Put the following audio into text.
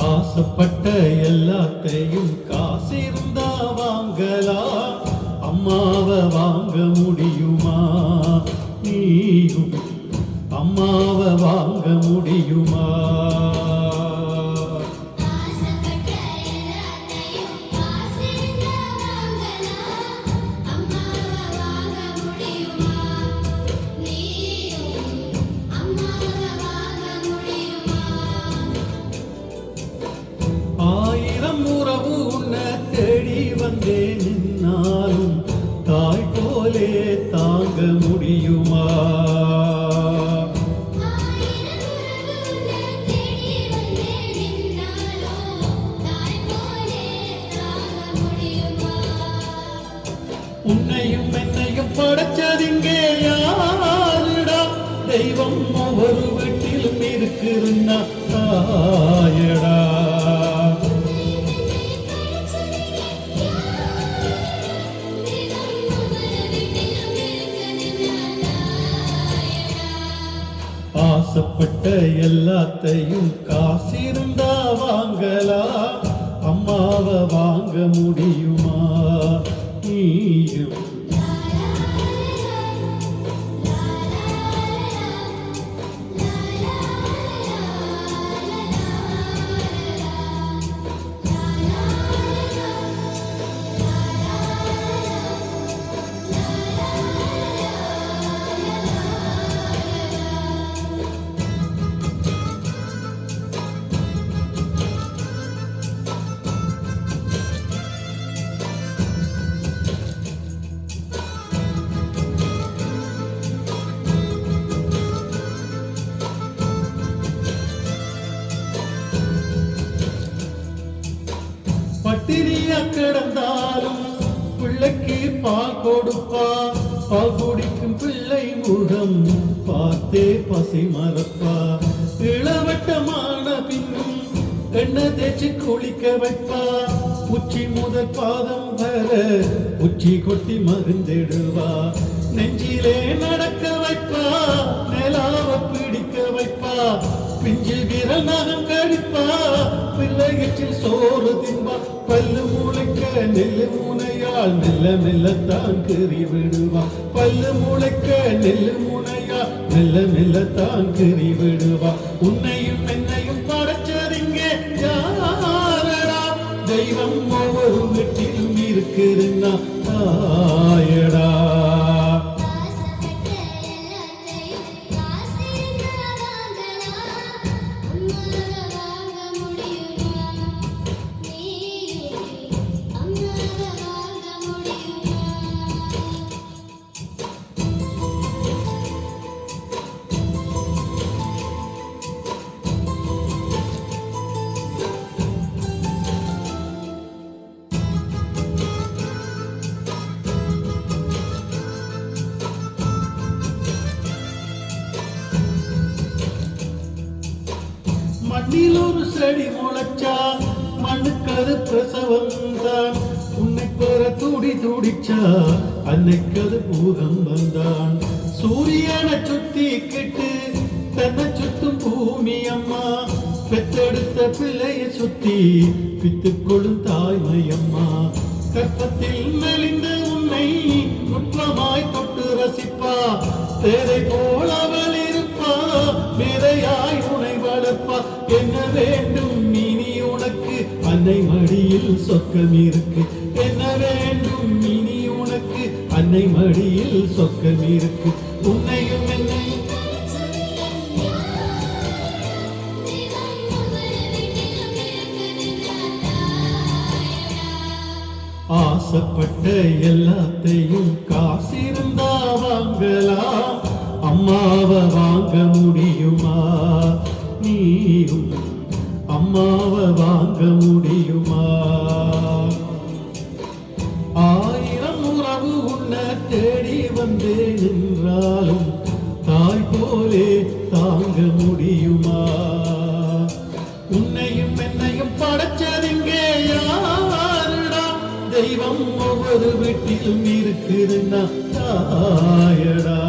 ஆசைப்பட்ட எல்லாத்தையும் காசிருந்தா வாங்கலாம், அம்மாவை வாங்க முடியுமா? நீயும் அம்மாவை வாங்க முடியுமா? ஆயிரம் உறவு உன்னை தேடி வந்தே நின்னாலும் தாய் போலே தாங்க முடியுமா? உன்னையும் என்னையும் படைச்சதிங்கே யாருடா? தெய்வம் ஒவ்வொரு வீட்டிலும் இருக்குதுன்னா தாயடா. ஆசைப்பட்ட எல்லாத்தையும் காசிருந்தா வாங்கலாம், அம்மாவை வாங்க முடியுமா? நீயும் பட்டினியா கிடந்தாலும் பிள்ளைக்கு பால் கொடுப்பா, பால் குடிக்கும் பிள்ளை முகம் பார்த்தே பசி மறப்பா. இளவட்டமான பின்னும் எண்ணெய் தேய்ச்சி குளிக்க வைப்பா, உச்சி முதல் பாதம் வர உச்சி கொட்டி மருந்திடுவா. நெஞ்சிலே நடக்க வைப்பா, நிலாவ பிடிக்க வைப்பா, பிஞ்சு விரல் நகம் கடிப்பா, பிள்ளைகளில் சோறு தின்பா. பல்லு முளைக்க நெல்லு முனையால் மெல்ல மெல்ல தான் கறி விடுவா. பல்லு முளைக்க நெல்லு முனையால் மெல்ல மெல்ல தான் கறி விடுவா. உன்னையும் என்னையும் படைச்சதிங்க யாரடா? தெய்வம் ஒவ்வொரு வீட்டிலும் இருக்குதுன்னா தாயடா. மண்ணில் ஒரு செடி முளைச்சா மண்ணுக்கது பிரசவம் தான். உன்னை பெற துடி துடிச்சா அன்னைக்கது பூகம்பம் தான். சூரியனை சுத்தி கிட்டு தன்னை சுத்தும் பூமி அம்மா, பெத்தெடுத்த பிள்ளைய சுத்தி பித்துக்கொள்ளும் தாய்மை அம்மா. கற்பத்தில் மெலிந்த உன்னை நுட்பமாய் தொட்டு ரசிப்பா, தேரை போல் அவள் இருப்பா, மேதையாய் உனை வளர்ப்பா. என்ன வேண்டும் இனி உனக்கு? அன்னை மடியில் சொர்க்கம் இருக்கு. என்ன வேண்டும் இனி உனக்கு? அன்னை மடியில் சொர்க்கம் இருக்கு. உன்னையும் என்னையும் ஆசைப்பட்ட எல்லாத்தையும் காசிருந்தா வாங்கலாம், அம்மாவை வாங்க முடியுமா? நீயும் அம்மாவை வாங்க முடியுமா? ஆயிரம் உறவு உன்னை தேடி வந்தே நின்றாலும் தாய் போலே தாங்க முடியுமா? உன்னையும் என்னையும் படைச்சதிங்கே யாருடா? தெய்வம் ஒவ்வொரு வீட்டிலும் இருக்குதுன்னா தாயடா.